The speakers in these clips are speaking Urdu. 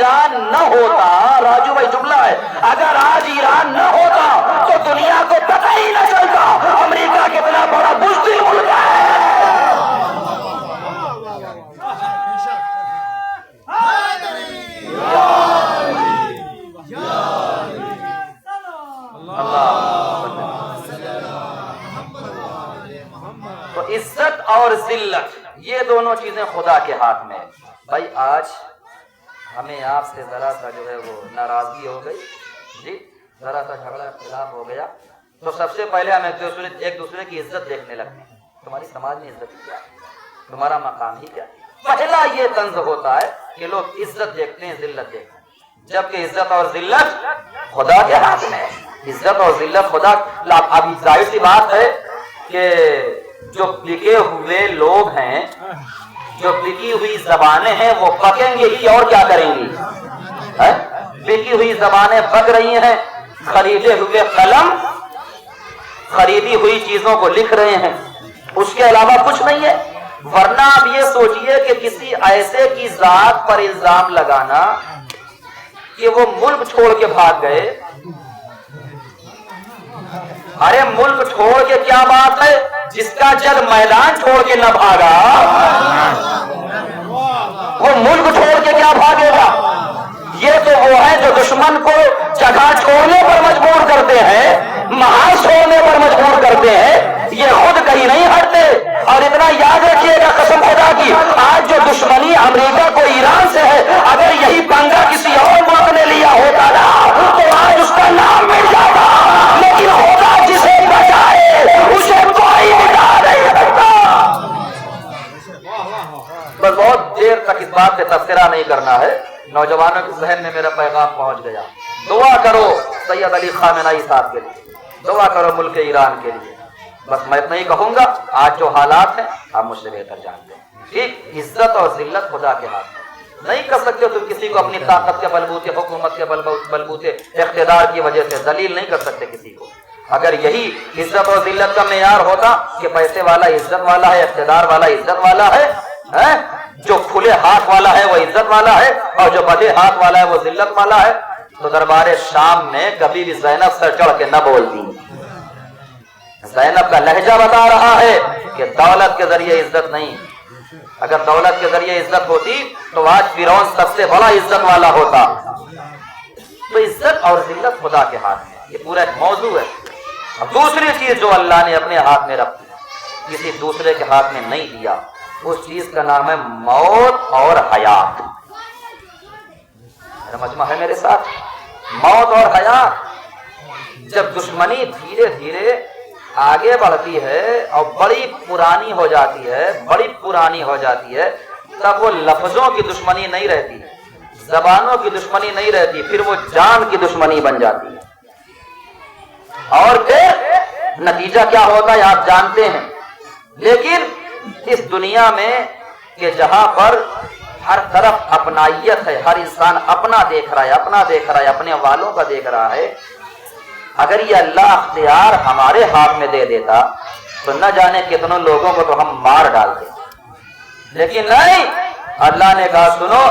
ایران نہ ہوتا، راجو بھائی جملہ ہے، اگر آج ایران نہ ہوتا تو دنیا کو پتہ ہی نہ چلتا امریکہ کتنا بڑا بزدل ملک ہے۔ تو عزت اور ذلت یہ دونوں چیزیں خدا کے ہاتھ میں ہے۔ بھائی آج ہمیں آپ سے ذرا سا جو ہے وہ ناراضگی ہو گئی، جی ذرا سا جھگڑا اختلاف ہو گیا، تو سب سے پہلے ہم ایک دوسرے کی عزت دیکھنے لگتے ہیں۔ تمہاری سماج میں عزت کیا ہے؟ تمہارا مقام ہی کیا ہے؟ پہلا یہ طنز ہوتا ہے کہ لوگ عزت دیکھتے ہیں، ذلت دیکھتے ہیں، جبکہ عزت اور ذلت خدا کے ہاتھ میں ہے۔ عزت اور ذلت خدا، ابھی ظاہر سی بات ہے کہ جو لکھے ہوئے لوگ ہیں، جو بکی ہوئی زبانیں ہیں، وہ پکیں گے ہی اور کیا کریں گی؟ بکی ہوئی زبانیں پک رہی ہیں، خریدے ہوئے قلم خریدی ہوئی چیزوں کو لکھ رہے ہیں، اس کے علاوہ کچھ نہیں ہے۔ ورنہ آپ یہ سوچئے کہ کسی ایسے کی ذات پر الزام لگانا کہ وہ ملک چھوڑ کے بھاگ گئے، ارے ملک چھوڑ کے کیا بات ہے، جس کا جج میدان چھوڑ کے نہ بھاگا وہ ملک چھوڑ کے کیا بھاگے گا؟ یہ تو وہ ہے جو دشمن کو جگہ چھوڑنے پر مجبور کرتے ہیں، محاذ چھوڑنے پر مجبور کرتے ہیں، یہ خود کہیں نہیں ہٹتے۔ اور اتنا یاد رکھیے گا قسم خدا کی، آج جو دشمنی امریکہ کو ایران سے ہے، اگر یہی پنگا کسی اور ملک نے لیا ہوتا نا تو آج اس کا نام مٹ جاتا، لیکن خدا جسے بچائے اسے کوئی مٹا نہیں سکتا۔ بس بہت دیر تک اس بات سے تذکرہ نہیں کرنا ہے، نوجوانوں کے ذہن میں میرا پیغام پہنچ گیا۔ دعا کرو سید علی خامنہئی صاحب کے لیے، دعا کرو ملک ایران کے لیے۔ بس میں اتنا ہی کہوں گا، آج جو حالات ہیں آپ مجھ سے بہتر جانتے ہیں، ٹھیک؟ عزت اور ذلت خدا کے ہاتھ میں، نہیں کر سکتے تم کسی کو اپنی طاقت کے بلبوتے، حکومت کے بلبوتے، اقتدار کی وجہ سے ذلیل نہیں کر سکتے کسی کو۔ اگر یہی عزت اور ذلت کا معیار ہوتا کہ پیسے والا عزت والا ہے، اقتدار والا عزت والا ہے، جو کھلے ہاتھ والا ہے وہ عزت والا ہے اور جو بدے ہاتھ والا ہے وہ ذلت والا ہے، تو دربار شام میں کبھی بھی زینب سر چڑھ کے نہ بولتی۔ زینب کا لہجہ بتا رہا ہے کہ دولت کے ذریعے عزت نہیں، اگر دولت کے ذریعے عزت ہوتی تو آج فرعون سب سے بڑا عزت والا ہوتا۔ تو عزت اور ذلت خدا کے ہاتھ میں، یہ پورا ایک موضوع ہے۔ اور دوسری چیز جو اللہ نے اپنے ہاتھ میں رکھی، کسی دوسرے کے ہاتھ میں نہیں دیا، اس چیز کا نام ہے موت اور حیات۔ مجمع ہے میرے ساتھ؟ موت اور حیات۔ جب دشمنی دھیرے دھیرے آگے بڑھتی ہے اور بڑی پرانی ہو جاتی ہے، بڑی پرانی ہو جاتی ہے، تب وہ لفظوں کی دشمنی نہیں رہتی، زبانوں کی دشمنی نہیں رہتی، پھر وہ جان کی دشمنی بن جاتی ہے۔ اور پھر نتیجہ کیا ہوتا ہے آپ جانتے ہیں۔ لیکن اس دنیا میں کہ جہاں پر ہر طرف اپنائیت ہے، ہر انسان اپنا دیکھ رہا ہے، اپنا دیکھ رہا ہے، اپنے والوں کا دیکھ رہا ہے، اگر یہ اللہ اختیار ہمارے ہاتھ میں دے دیتا تو نہ جانے کتنوں لوگوں کو تو ہم مار ڈالتے۔ لیکن نہیں، اللہ نے کہا سنو،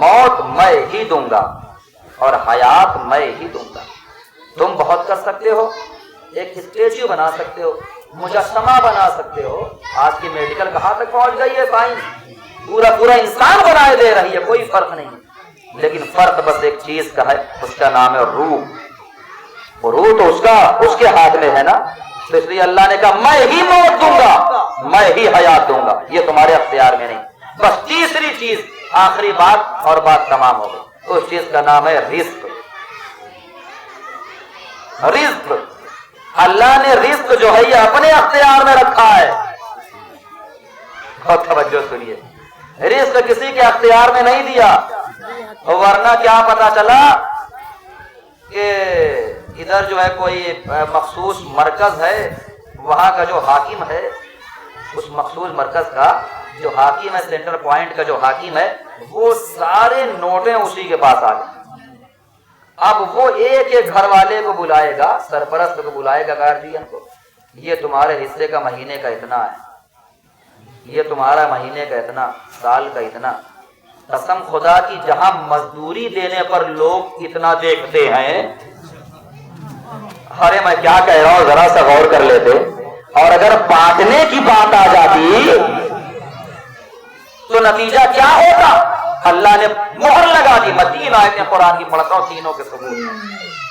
موت میں ہی دوں گا اور حیات میں ہی دوں گا۔ تم بہت کر سکتے ہو، ایک اسٹیچو بنا سکتے ہو، مجسمہ بنا سکتے ہو، آج کی میڈیکل کہاں تک پہنچ گئی ہے، سائنس پورا انسان بنائے دے رہی ہے، کوئی فرق نہیں۔ لیکن فرق بس ایک چیز کا ہے، اس کا نام ہے روح۔ روح تو اس کے ہاتھ میں ہے نا، تو اس لیے اللہ نے کہا میں ہی موت دوں گا، میں ہی حیات دوں گا، یہ تمہارے اختیار میں نہیں۔ بس تیسری چیز، آخری بات اور بات تمام ہو گئی، اس چیز کا نام ہے رزق۔ رزق، اللہ نے رزق جو ہے یہ اپنے اختیار میں رکھا ہے۔ بہت توجہ سنیے، رزق کسی کے اختیار میں نہیں دیا، ورنہ کیا پتا چلا کہ ادھر جو ہے کوئی مخصوص مرکز ہے، وہاں کا جو حاکم ہے، اس مخصوص مرکز کا جو حاکم ہے، سینٹر پوائنٹ کا جو حاکم ہے، وہ سارے نوٹیں اسی کے پاس آ گئے۔ اب وہ ایک ایک گھر والے کو بلائے گا، سرپرست کو بلائے گا، گارجین کو، یہ تمہارے حصے کا مہینے کا اتنا ہے، یہ تمہارا مہینے کا اتنا، سال کا اتنا، قسم خدا کی جہاں مزدوری دینے پر لوگ اتنا دیکھتے ہیں، ارے میں کیا کہہ رہا ہوں ذرا سا غور کر لیتے، اور اگر بانٹنے کی بات آ جاتی تو نتیجہ کیا ہوتا؟ اللہ نے مہر لگا دی۔ میں 3 آیتیں قرآن کی پڑھتا ہوں، تینوں کے ثبوت۔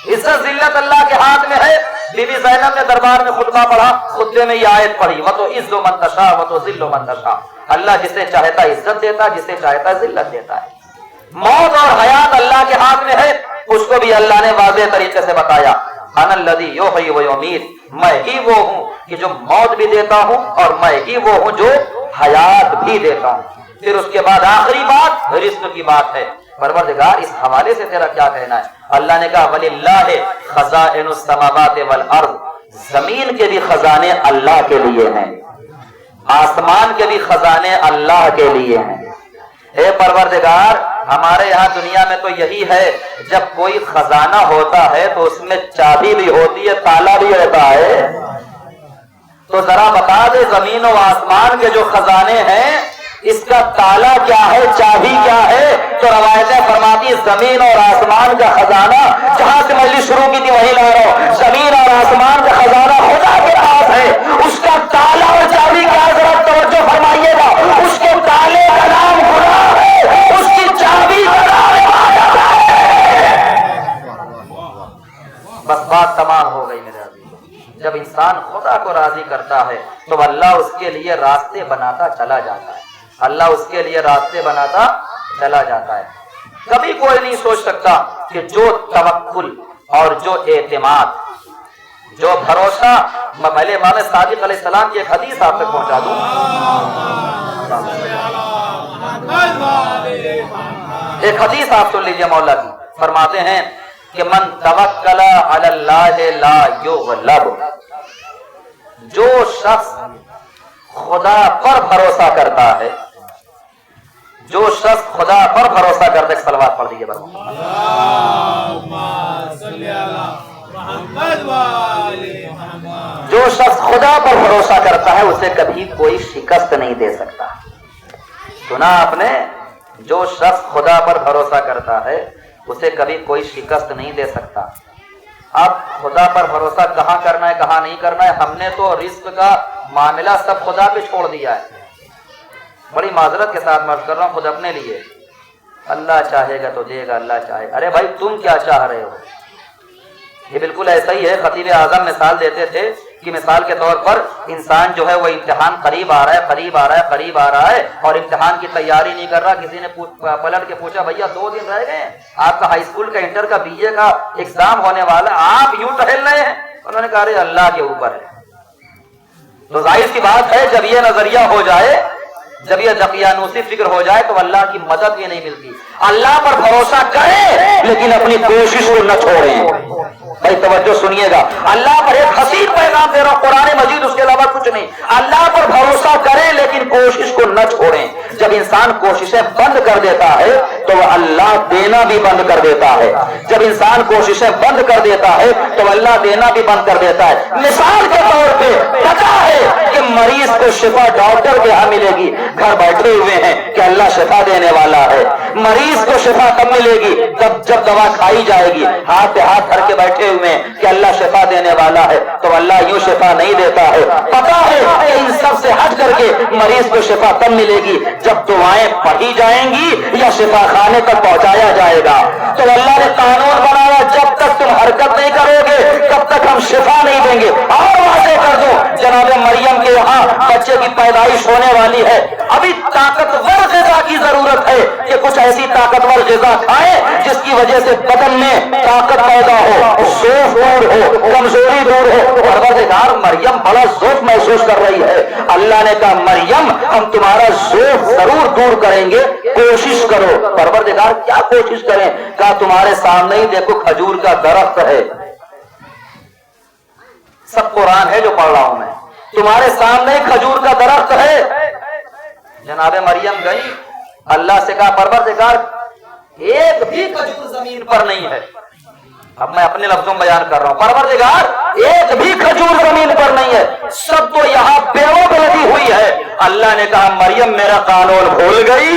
عزت ذلت اللہ کے ہاتھ میں ہے۔ بی بی زینب نے دربار میں خطبہ پڑھا، خطبے میں یہ آیت پڑھی، وَتُعِزُّ مَن تَشَاءُ وَتُذِلُّ مَن تَشَاءُ۔ اللہ جسے چاہتا عزت دیتا، جسے چاہتا ذلت دیتا ہے۔ موت اور حیات اللہ کے ہاتھ میں ہے، اس کو بھی اللہ نے واضح طریقے سے بتایا، انا الذی یحیی و یمیت، میں ہی وہ ہوں کہ جو موت بھی دیتا ہوں اور میں ہی وہ ہوں جو حیات بھی دیتا ہوں۔ پھر اس کے بعد آخری بات رزق کی بات ہے۔ پروردگار اس حوالے سے تیرا کیا کہنا ہے؟ اللہ نے کہا وَلِلَّهِ خَزَائِنُ السَّمَاوَاتِ وَالْأَرْضِ، زمین کے بھی خزانے اللہ کے لیے ہیں، آسمان کے بھی خزانے اللہ کے لیے ہیں۔ اے پروردگار، ہمارے یہاں دنیا میں تو یہی ہے، جب کوئی خزانہ ہوتا ہے تو اس میں چابی بھی ہوتی ہے، تالا بھی ہوتا ہے۔ تو ذرا بتا دے زمین و آسمان کے جو خزانے ہیں اس کا تالا کیا ہے، چابی کیا ہے؟ تو روایتیں فرماتی زمین اور آسمان کا خزانہ، جہاں سے مجلس شروع کی تھی وہی لا رہا ہوں، زمین اور آسمان کا خزانہ خدا کے پاس ہے، اس کا تالا اور چابی کیا ہے؟ ذرا توجہ فرمائیے گا، اس کے تالے کا نام خدا ہے، اس کی چابی کا نام عبادت ہے۔ بس بات تمام ہو گئی میرے عزیز۔ جب انسان خدا کو راضی کرتا ہے تو اللہ اس کے لیے راستے بناتا چلا جاتا ہے، اللہ اس کے لیے راستے بناتا چلا جاتا ہے۔ کبھی کوئی نہیں سوچ سکتا کہ جو توکل اور جو اعتماد، جو بھروسہ، میں پہلے امام صادق علیہ السلام کی ایک حدیث آپ تک پہنچا دوں۔ ایک حدیث آپ سن لیجئے مولا کی، فرماتے ہیں کہ من توکل علی اللہ لا یغلب، جو شخص خدا پر بھروسہ کرتا ہے، جو شخص خدا پر بھروسہ کرتا ہے، صلوات پڑھ دیجیے برابر۔ جو شخص خدا پر بھروسہ کرتا ہے اسے کبھی کوئی شکست نہیں دے سکتا۔ سنا آپ نے؟ جو شخص خدا پر بھروسہ کرتا ہے اسے کبھی کوئی شکست نہیں دے سکتا۔ اب خدا پر بھروسہ کہاں کرنا ہے کہاں نہیں کرنا ہے، ہم نے تو رزق کا معاملہ سب خدا پہ چھوڑ دیا ہے۔ بڑی معذرت کے ساتھ مرض کر رہا ہوں خود اپنے لیے، اللہ چاہے گا تو دے گا، اللہ چاہے، ارے بھائی تم کیا چاہ رہے ہو؟ یہ بالکل ایسا ہی ہے۔ خطیب اعظم مثال دیتے تھے کہ مثال کے طور پر انسان جو ہے وہ امتحان قریب آ رہا ہے، قریب آ رہا ہے، قریب آ رہا ہے، اور امتحان کی تیاری نہیں کر رہا۔ کسی نے پلٹ کے پوچھا بھیا 2 دن رہ گئے، آپ کا ہائی اسکول کا انٹر کا بی اے کا ایگزام ہونے والا، آپ یوں ٹہل رہے ہیں؟ انہوں نے کہا ارے اللہ کے اوپر ہے۔ تو ظاہر سی بات ہے جب یہ نظریہ ہو جائے، جب یہ دقیانوسی فکر ہو جائے تو اللہ کی مدد بھی نہیں ملتی۔ اللہ پر بھروسہ کریں لیکن اپنی کوشش کو نہ چھوڑیں۔ بھائی توجہ سنیے گا، اللہ پر ایک حسین پیغام دے رہا ہوں، قرآن مجید، اس کے علاوہ کچھ نہیں۔ اللہ پر بھروسہ کریں لیکن کوشش کو نہ چھوڑیں۔ جب انسان کوششیں بند کر دیتا ہے تو وہ اللہ دینا بھی بند کر دیتا ہے۔ جب انسان کوششیں بند کر دیتا ہے تو اللہ دینا بھی بند کر دیتا ہے۔ مثال کے طور پہ پتا ہے کہ مریض کو شفا ڈاکٹر کے ہاں ملے گی، گھر بیٹھے ہوئے ہیں کہ اللہ شفا دینے والا ہے۔ مریض کو شفا کب ملے گی؟ جب دوا کھائی جائے گی، ہاتھ پہ ہاتھ دھر کے بیٹھے ہوئے ہیں کہ اللہ شفا دینے والا ہے، تو اللہ یوں شفا نہیں دیتا ہے۔ پتا ہے کہ ان سب سے ہٹ کر کے مریض کو شفا تب ملے گی جب دعائیں پڑھی جائیں گی یا شفا خانے تک پہنچایا جائے گا۔ تو اللہ نے قانون بنایا جب تک تم حرکت نہیں کرو گے تب تک ہم شفا نہیں دیں گے۔ اور واضح کر دوں، جناب مریم کے یہاں بچے کی پیدائش ہونے والی ہے، ابھی طاقتور غذا کی ضرورت ہے کہ کچھ ایسی طاقتور غذا کھائیں جس کی وجہ سے بدن میں طاقت پیدا ہو، ضعف دور ہو، کمزوری دور ہو۔ پروردگار مریم بڑا ضعف محسوس کر رہی ہے، اللہ نے کہا مریم ہم تمہارا ضعف ضرور دور کریں گے، کوشش کرو۔ پروردگار کیا کوشش کریں؟ کہا تمہارے سامنے ہی دیکھو کھجور کا درخت ہے، سب قرآن ہے جو پڑھ رہا ہوں میں، تمہارے سامنے کھجور کا درخت ہے۔ جناب مریم گئی، اللہ سے کہا پروردگار ایک بھی کھجور زمین پر نہیں ہے۔ اب میں اپنے لفظوں میں بیان کر رہا ہوں، پروردگار ایک بھی کھجور زمین پر نہیں ہے، سب تو یہاں پیڑوں پہ لگی ہوئی ہے۔ اللہ نے کہا مریم میرا قانون بھول گئی،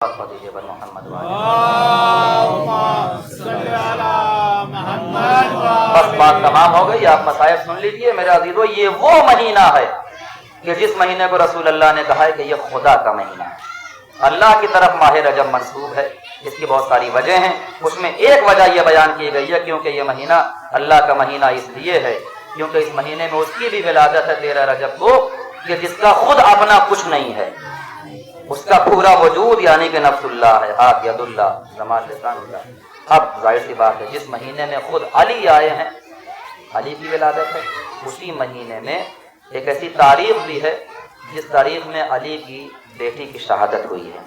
دیجیے پر محمد بس بات تمام ہو گئی. آپ مصائب سن لیجئے میرے عزیزو. یہ وہ مہینہ ہے کہ جس مہینے کو رسول اللہ نے کہا ہے کہ یہ خدا کا مہینہ ہے. اللہ کی طرف ماہ رجب منسوب ہے. اس کی بہت ساری وجہ ہیں. اس میں ایک وجہ یہ بیان کی گئی ہے کیونکہ یہ مہینہ اللہ کا مہینہ اس لیے ہے کیونکہ اس مہینے میں اس کی بھی ولادت ہے 13 رجب کو کہ جس کا خود اپنا کچھ نہیں ہے. اس کا پورا وجود یعنی کہ نفس اللہ ہے. ہاتھ ید اللہ زمان لسان اللہ. اب ظاہر سی بات ہے جس مہینے میں خود علی آئے ہیں علی کی ولادت ہے. اسی مہینے میں ایک ایسی تاریخ بھی ہے جس تاریخ میں علی کی بیٹی کی شہادت ہوئی ہے.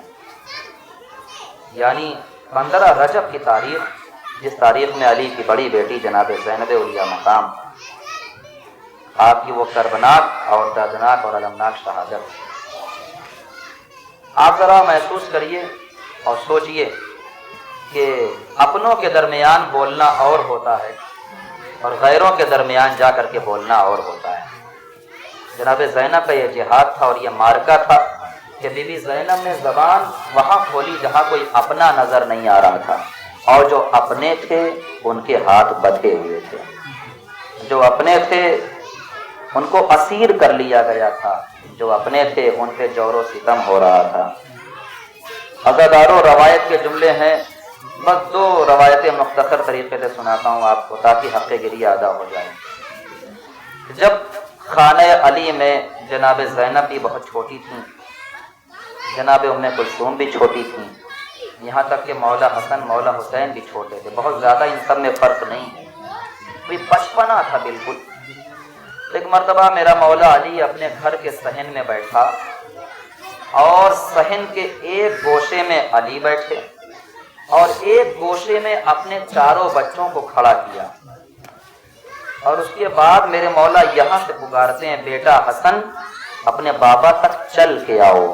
یعنی 15 رجب کی تاریخ جس تاریخ میں علی کی بڑی بیٹی جناب زینب اولیاء مقام آپ کی وہ کربناک اور دردناک اور المناک شہادت. آپ ذرا محسوس کریے اور سوچئے کہ اپنوں کے درمیان بولنا اور ہوتا ہے اور غیروں کے درمیان جا کر کے بولنا اور ہوتا ہے. جناب زینب کا یہ جہاد تھا اور یہ مارکا تھا کہ بی بی زینب نے زبان وہاں کھولی جہاں کوئی اپنا نظر نہیں آ رہا تھا اور جو اپنے تھے ان کے ہاتھ بندھے ہوئے تھے. جو اپنے تھے ان کو اسیر کر لیا گیا تھا. جو اپنے تھے ان پہ جور و ستم ہو رہا تھا. عزادارو روایت کے جملے ہیں. بس 2 روایتیں مختصر طریقے سے سناتا ہوں آپ کو تاکہ حق گری ادا ہو جائے. جب خانہ علی میں جناب زینب بھی بہت چھوٹی تھیں, جناب ام کلثوم بھی چھوٹی تھیں, یہاں تک کہ مولا حسن مولا حسین بھی چھوٹے تھے. بہت زیادہ ان سب میں فرق نہیں ہے, کوئی بچپنا تھا بالکل. ایک مرتبہ میرا مولا علی اپنے گھر کے صحن میں بیٹھا اور صحن کے ایک گوشے میں علی بیٹھے اور ایک گوشے میں اپنے 4 بچوں کو کھڑا کیا اور اس کے بعد میرے مولا یہاں سے پکارتے ہیں بیٹا حسن اپنے بابا تک چل کے آؤ.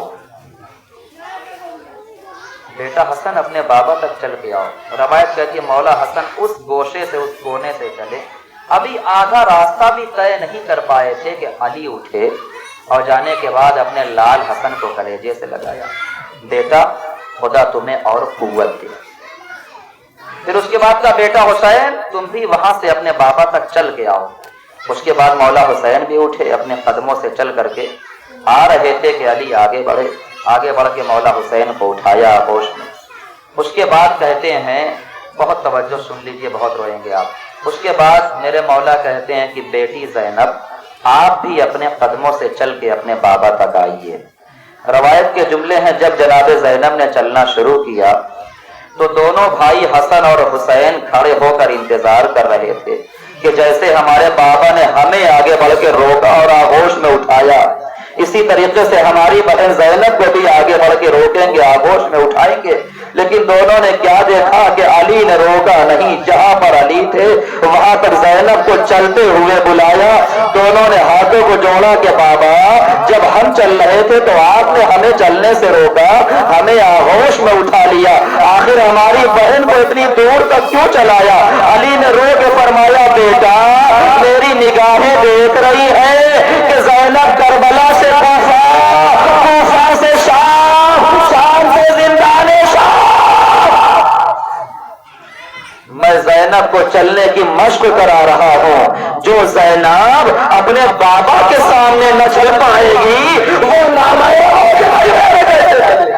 بیٹا حسن اپنے بابا تک چل کے آؤ. روایت کہتی ہے مولا حسن اس گوشے سے اس کونے سے چلے. ابھی آدھا راستہ بھی طے نہیں کر پائے تھے کہ علی اٹھے اور جانے کے بعد اپنے لال حسن کو کلیجے سے لگایا. بیٹا خدا تمہیں اور قوت دے. پھر اس کے بعد کا بیٹا حسین تم بھی وہاں سے اپنے بابا تک چل کے آؤ. اس کے بعد مولا حسین بھی اٹھے, اپنے قدموں سے چل کر کے آ رہے تھے کہ علی آگے بڑھے. آگے بڑھ کے مولا حسین کو اٹھایا ہوش میں. اس کے بعد کہتے ہیں, بہت توجہ سن لیجئے, بہت روئیں گے آپ. اس کے بعد میرے مولا کہتے ہیں کہ بیٹی زینب آپ بھی اپنے قدموں سے چل کے اپنے بابا تک آئیے. روایت کے جملے ہیں جب جناب زینب نے چلنا شروع کیا تو دونوں بھائی حسن اور حسین کھڑے ہو کر انتظار کر رہے تھے کہ جیسے ہمارے بابا نے ہمیں آگے بڑھ کے روکا اور آغوش میں اٹھایا, اسی طریقے سے ہماری بہن زینب کو بھی آگے بڑھ کے روکیں گے, آغوش میں اٹھائیں گے. لیکن دونوں نے کیا دیکھا کہ علی نے روکا نہیں. جہاں پر علی تھے وہاں پر زینب کو چلتے ہوئے بلایا. دونوں نے ہاتھوں کو جوڑا کہ بابا جب ہم چل رہے تھے تو آپ نے ہمیں چلنے سے روکا, ہمیں آغوش میں اٹھا لیا, آخر ہماری بہن کو اتنی دور تک کیوں چلایا؟ علی نے رو کے فرمایا بیٹا میری نگاہیں دیکھ رہی ہے کہ زینب کربلا سے کوفہ, کوفہ سے شام, شام سے زندان شام. میں زینب کو چلنے کی مشق کرا رہا ہوں. جو زینب اپنے بابا کے سامنے نہ چل پائے گی وہ نامعلوم ہو جائے گی.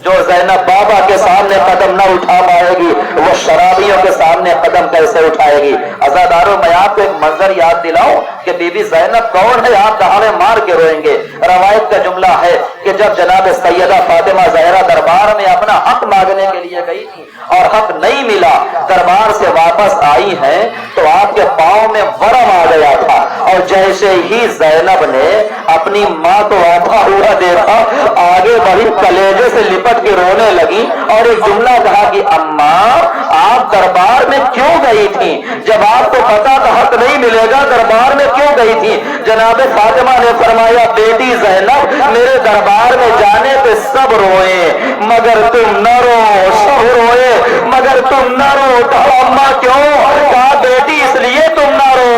جو زینب بابا کے سامنے قدم نہ اٹھا پائے گی وہ شرابیوں کے سامنے قدم کیسے اٹھائے گی؟ عزادارو میں آپ کو ایک منظر یاد دلاؤں کہ بی بی زینب کون ہے, آپ دہاڑے مار کے روئیں گے. روایت کا جملہ ہے کہ جب جناب سیدہ فاطمہ زہرا دربار میں اپنا حق مانگنے کے لیے گئی تھی اور حق نہیں ملا, دربار سے واپس آئی ہیں تو آپ کے پاؤں میں ورم آ گیا تھا اور جیسے ہی زینب نے اپنی ماں کو آتا ہوا دیکھا آگے بڑھی, کلیجے سے لپٹ کے رونے لگی اور ایک جملہ کہا کہ اماں آپ دربار میں کیوں گئی تھی؟ جب آپ کو پتا تھا حق نہیں ملے گا دربار میں کیوں گئی تھی؟ جناب فاطمہ نے فرمایا بیٹی زینب میرے دربار میں جانے پہ سب روئے مگر تم نہ رو, سب روئے مگر تم نہ رو. کہا اماں کیوں؟ کہا بیٹی اس لیے تم نہ رو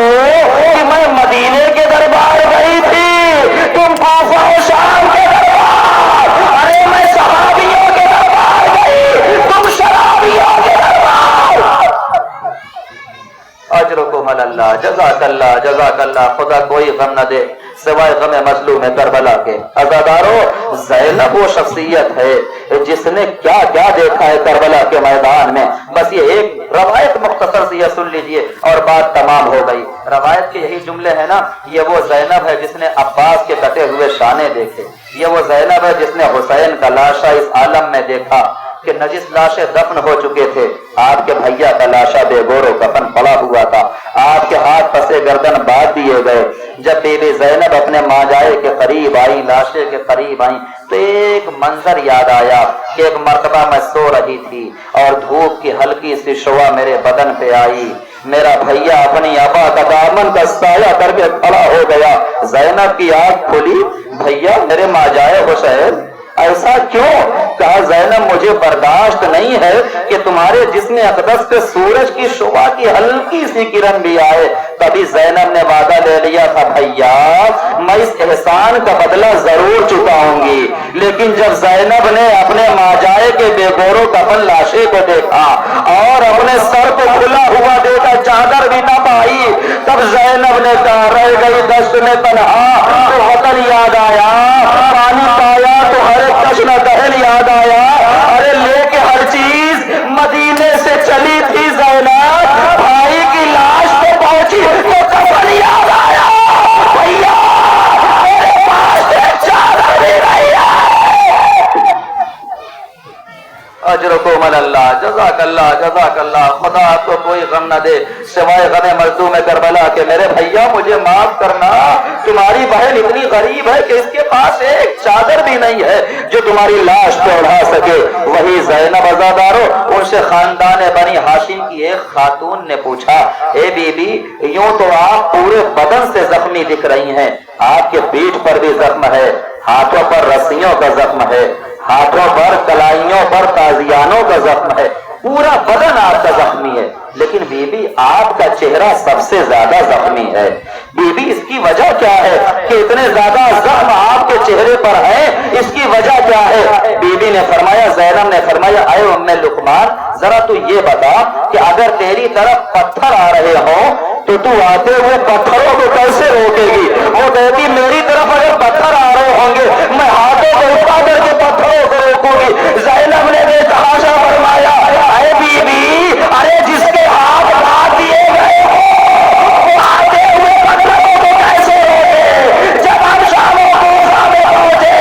کہ میں مدینے کے دربار گئی تھی, تم کوفہ و شام کے دربار. ارے میں صحابی جزاک اللہ جزاک اللہ. خدا کوئی غم نہ دے سوائے غم مظلوم کربلا کے. عزادارو زینب وہ شخصیت ہے جس نے کیا کیا دیکھا ہے کربلا کے میدان میں. بس یہ ایک روایت مختصر سی یہ سن لیجئے اور بات تمام ہو گئی. روایت کے یہی جملے ہیں نا, یہ وہ زینب ہے جس نے عباس کے کٹے ہوئے شانے دیکھے, یہ وہ زینب ہے جس نے حسین کا لاشا اس عالم میں دیکھا کہ نجس لاشیں دفن ہو چکے تھے, آپ کے بھیا کا لاشا بے گور و کفن پڑا ہوا تھا, آپ کے ہاتھ پسے گردن باندھ دیے گئے. جب بی بی زینب اپنے ماجائے کے قریب آئی, لاشے کے قریب آئی, تو ایک منظر یاد آیا کہ ایک مرتبہ میں سو رہی تھی اور دھوپ کی ہلکی سی شعاع میرے بدن پہ آئی, میرا بھیا اپنی آبا کا دامن کا سایہ کر کے کھڑا ہو گیا. زینب کی آنکھ کھلی, بھیا میرے ماجائے حسین ایسا کیوں؟ کہا زینب مجھے برداشت نہیں ہے کہ تمہارے جسم اقدس پہ سورج کی شعاع کی ہلکی سی کرن بھی آئے. تبھی زینب نے وعدہ لے لیا تھا, بھیا میں اس احسان کا بدلہ ضرور چکاؤں گی. لیکن جب زینب نے اپنے ماجائے کے بے گورو کفن لاشے کو دیکھا اور اپنے سر کو کھلا ہوا دیکھا, چادر بھی نہ پائی, تب زینب نے کہا رہ گئی دشت میں تنہا تو وطن یاد آیا, پانی پایا تو ہر کشن دہل یاد آیا. ارے لے کے ہر چیز مدینے سے چلی تھی زینب, بھائی کی لاش پہ پہنچی تو کفن یاد آیا. بھیا میرے پاس ایک چادر بھی نہیں ہے. اجرکم اللہ, جزاک اللہ جزاک اللہ. خدا آپ کو کوئی غم نہ دے سوائے غم مظلوم کربلا کے. میرے بھیا مجھے معاف کرنا, تمہاری بہن اتنی غریب ہے کہ اس کے پاس ایک چادر بھی نہیں ہے جو تمہاری لاش پہ اڑا سکے. وہی زینب عزادارو, ان سے خاندان بنی ہاشم کی ایک خاتون نے پوچھا, اے بی بی یوں تو آپ پورے بدن سے زخمی دکھ رہی ہیں, آپ کے پیٹھ پر بھی زخم ہے, ہاتھوں پر رسیوں کا زخم ہے, ہاتھوں پر کلائیوں پر تازیانوں کا زخم ہے, پورا بدن آپ کا زخمی ہے, لیکن بی بی آپ کا چہرہ سب سے زیادہ زخمی ہے. بی بی اس کی وجہ کیا ہے کہ اتنے زیادہ زخم آپ کے چہرے پر ہیں, اس کی وجہ کیا ہے؟ بی بی نے فرمایا, زینب نے فرمایا, اے ام لقمان ذرا تو یہ بتا کہ اگر تیری طرف پتھر آ رہے ہوں تو آتے ہوئے پتھروں کو کیسے روکے گی؟ وہ کہتی میری طرف اگر پتھر آ رہے ہوں گے میں ہاتھوں کو اٹھا کر کے پتھروں کو روکوں گی. زینب نے بے تحاشا فرمایا, اے بی بی ارے جس کے ہاتھ باندھ دیے گئے ہو آتے ہوئے پتھروں کو کیسے روکے؟ جب ہم شام و کوفہ میں پہنچے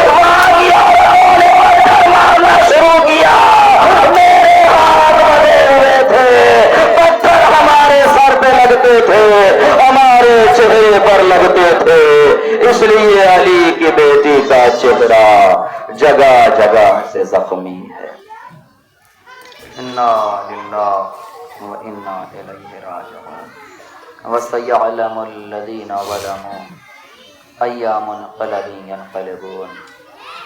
وہاں کی عورتوں نے پتھر مارنا شروع کیا, میرے ہاتھ بندھے ہوئے تھے, پتھر ہمارے سر پہ لگتے تھے, ہمارے چہرے پر لگتے تھے. اس لیے علی کی بیٹی کا چہرہ جگہ جگہ سے زخمی ہے. انا للہ و انا الیہ راجعون. وسیعلم الذین ظلموا ای منقلب ینقلبون.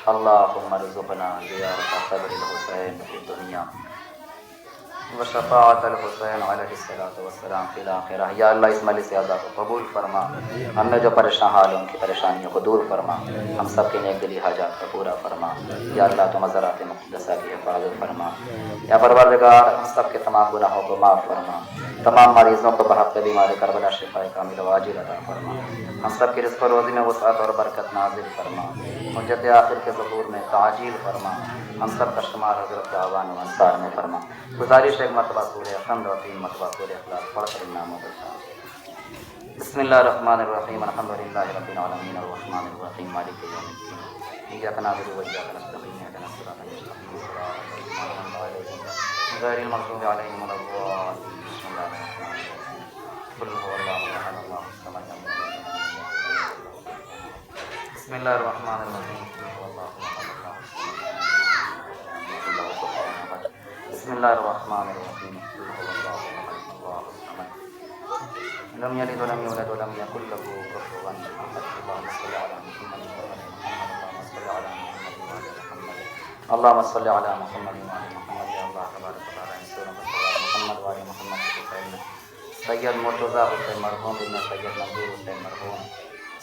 اللہم ارزقنا زیارت قبر الحسین فی الدنیا وشفاعت الحسین علیہ الصلوۃ والسلام فی الآخرہ. یا اللہ اس مجلس اعزا کو قبول فرما, ہم میں جو پریشان حال ہیں ان کی پریشانیوں کو دور فرما, ہم سب کے نیک دلی حاجات کو پورا فرما. یا اللہ تو مزارات مقدسہ کی حفاظت فرما. یا پروردگار ہم سب کے تمام گناہوں کو معاف فرما, تمام مریضوں کو بحق بیمار کربلا شفا کامل و عاجل عطا فرما. ہم سب کی رزق و روزی میں وسعت اور برکت نازل فرما, حجت آخر کے ظہور میں تعجیل فرما. ہم سب کا شمار حضرت کے اعوان و انصار میں فرما. گزارش ایک مرتبہ سورہ حمد اور 3 مرتبہ سورہ اخلاص پڑھ کر ناموں کا. بسم اللہ الرحمن الرحیم, الحمد للہ رب العالمین الرحمن الرحیم مالک یوم الدین, ایاک نعبد و ایاک نستعین, اهدنا الصراط المستقیم صراط الذین انعمت علیہم غیر المغضوب علیہم ولا الضالین. بسم اللہ الرحمن الرحیم, قل هو اللہ احد اللہ الصمد لم یلد ولم یولد. بسم اللہ الرحمن الرحیم, قل هو اللہ احد اللہ الصمد. بسم اللہ الرحمن الرحیم, قل هو اللہ احد اللہ الصمد لم یلد ولم یولد ولم یکن له کفوا احد. اللهم صل علی محمد وعلی محمد, اللهم صل علی محمد وعلی محمد. یا اللہ تبارک و تعالی ان سورہ محمد وعلی محمد سید مرتضی حسین مرحوم ابن سید منظور حسین مرحوم,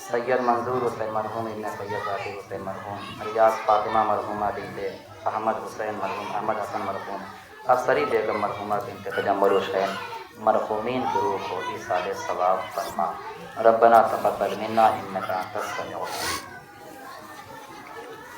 سید منظور حسین مرحوم ابن سید ذاتی حسین مرحوم, ریاض فاطمہ مرحومہ بنت احمد حسین مرحوم, احمد حسن مرحوم, افسری بیگم مرحومہ بنت تجمل حسین, مرحومین کی روح کو ایصال ثواب فرما. ربنا تقبل منا انک انت السمیع العلیم.